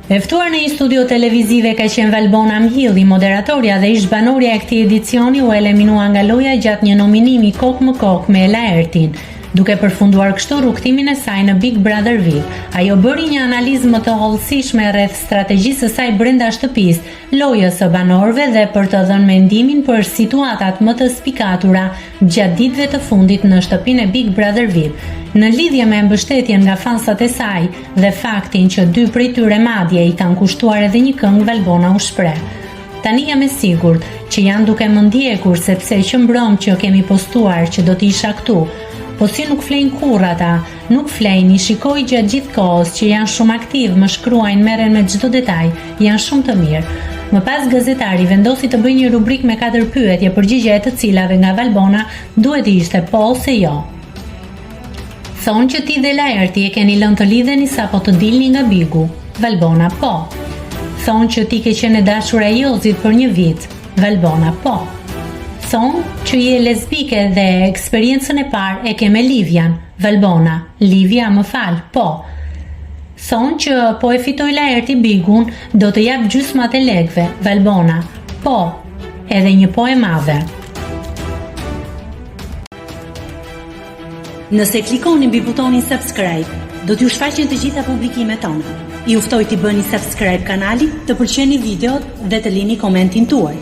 E ftuar në një studio televizive ka qenë Valbona Mjilli, moderatorja dhe ish banorja e këtij edicioni u eliminua nga loja gjatë një nominimi kokë më kokë me Ela Ertin, duke përfunduar kështu rrugtimin e saj në Big Brother VIP. Ajo bëri një analizë më të hollësishme rreth strategjisë së saj brenda shtëpisë, lojës së banorëve dhe për të dhënë mendimin për situatat më të spikatura gjatë ditëve të fundit në shtëpinë e Big Brother VIP. Në lidhje me mbështetjen nga fansat e saj dhe faktin që 2 prej tyre madje i kanë kushtuar edhe një këngë, Valbona u shpreh: "Tani jam e sigurt që janë duke më ndjekur sepse qëmbron që kemi postuar që do t'isha këtu. Po si nuk flejnë kurrë ata, nuk flejnë, i shikoj gjatë gjithë kohës që janë shumë aktiv, më shkruajnë, merren me çdo detaj, janë shumë të mirë." Më pas gazetari vendosi të bëjë një rubrik me 4 pyetje, përgjigje të cilave nga Valbona duhet ishte po ose jo. Thonë që ti dhe Ela Erti e keni lënë të lidheni sapo të dilni nga Bigu. Valbona: po. Thonë që ti ke qenë e dashur e Jozit për një vit. Valbona: po. Thonë që je lesbike dhe eksperiencën e parë e ke me Livian. Valbona: Livia më fal, po. Thonë që po e fitoj Ela Erti Bigun, do të jap gjysmat e lekëve. Valbona: po, edhe një po e madhe. Nëse klikoni mbi butonin subscribe, do t'ju shfaqen të gjitha publikimet tona. Ju ftoj t'i bëni subscribe kanalit, të pëlqeni videot dhe të lini komentin tuaj.